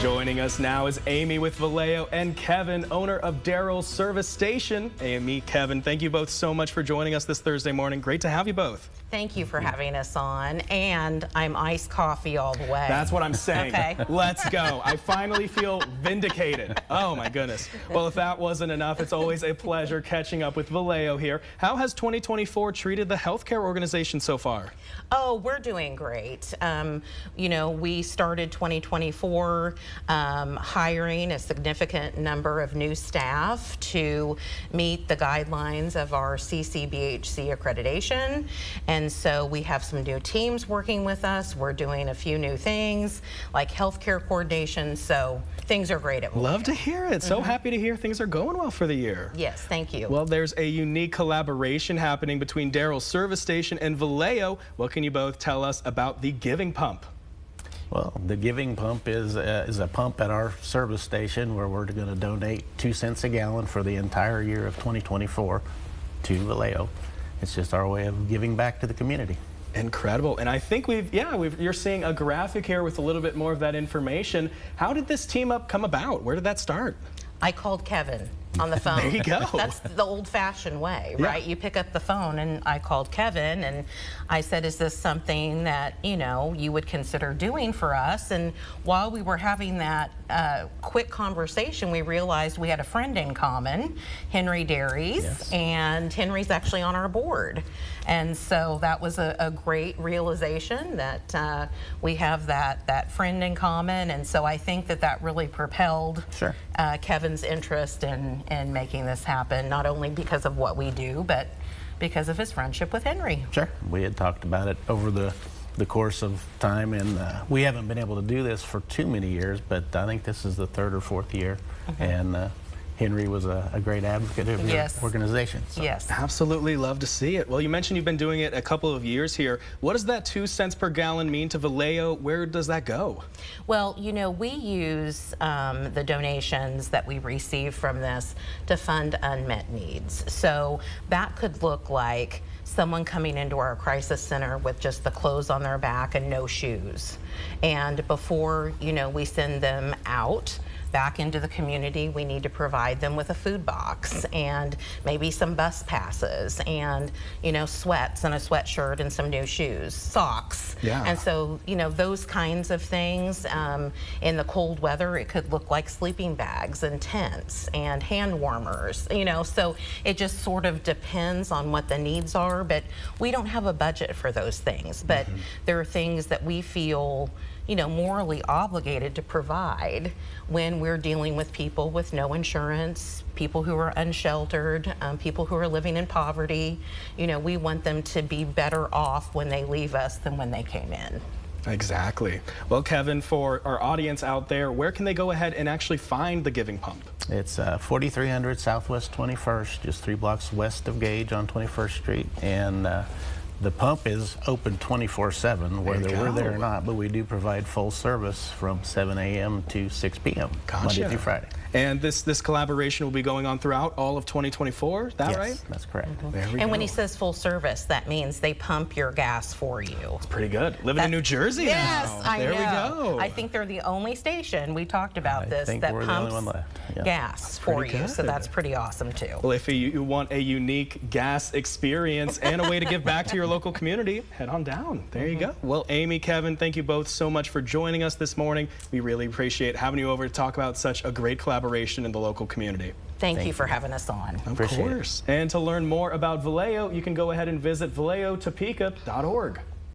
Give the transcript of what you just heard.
Joining us now is Aimee with Valeo and Kevin, owner of Darrell's Service Station. Aimee, Kevin, thank you both so much for joining us this Thursday morning. Great to have you both. Thank you for having us on, and I'm iced coffee all the way. That's what I'm saying. Okay. Let's go. I finally feel vindicated. Oh my goodness. Well, if that wasn't enough, it's always a pleasure catching up with Valeo here. How has 2024 treated the healthcare organization so far? Oh, we're doing great. You know, we started 2024 hiring a significant number of new staff to meet the guidelines of our CCBHC accreditation. And so we have some new teams working with us. We're doing a few new things like healthcare coordination. So things are great at Valeo. Love to hear it. So happy to hear things are going well for the year. Yes, thank you. Well, there's a unique collaboration happening between Darrell's Service Station and Valeo. What can you both tell us about the Giving Pump? Well, the Giving Pump is a pump at our service station where we're going to donate 2 cents a gallon for the entire year of 2024 to Valeo. It's just our way of giving back to the community. Incredible. And I think you're seeing a graphic here with a little bit more of that information. How did this team up come about? Where did that start? I called Kevin on the phone. There you go. That's the old-fashioned way, right? Yeah. You pick up the phone, and I called Kevin, and I said, is this something that, you know, you would consider doing for us? And while we were having that quick conversation, we realized we had a friend in common, Henry Dairies, yes. And Henry's actually on our board. And so that was a great realization that we have that friend in common. And so I think that really propelled Sure. Kevin's interest in making this happen, not only because of what we do, but because of his friendship with Henry. Sure. We had talked about it over the course of time, and we haven't been able to do this for too many years, but I think this is the 3rd or 4th year. And Henry was a great advocate of your organization. So. Yes. Absolutely love to see it. Well, you mentioned you've been doing it a couple of years here. What does that 2 cents per gallon mean to Valeo? Where does that go? Well, you know, we use the donations that we receive from this to fund unmet needs. So that could look like someone coming into our crisis center with just the clothes on their back and no shoes. And before, you know, we send them out back into the community, we need to provide them with a food box and maybe some bus passes and, you know, sweats and a sweatshirt and some new shoes, socks. Yeah. And so, you know, those kinds of things. In the cold weather, it could look like sleeping bags and tents and hand warmers, you know, so it just sort of depends on what the needs are, but we don't have a budget for those things. But there are things that we feel, you know, morally obligated to provide when we're dealing with people with no insurance, people who are unsheltered, people who are living in poverty. You know, we want them to be better off when they leave us than when they came in. Exactly. Well, Kevin, for our audience out there, where can they go ahead and actually find the Giving Pump? It's 4300 Southwest 21st, just 3 blocks west of Gage on 21st Street. And the pump is open 24/7, whether we're there or not, but we do provide full service from 7 a.m. to 6 p.m. Monday through Friday. And this collaboration will be going on throughout all of 2024, is that right? Yes, that's correct. There we And go. when he says full service, that means they pump your gas for you. It's pretty good. Living in New Jersey yes, now. I there know. we go. I think they're the only station, we talked about this, that we're pumps the only one left. Yeah. gas for you. good. So that's pretty awesome too. Well, if you want a unique gas experience and a way to give back to your local community, head on down. There you go. Well, Aimee, Kevin, thank you both so much for joining us this morning. We really appreciate having you over to talk about such a great collaboration in the local community. Thank you for having us on. Of course. And to learn more about Valeo, you can go ahead and visit ValeoTopeka.org.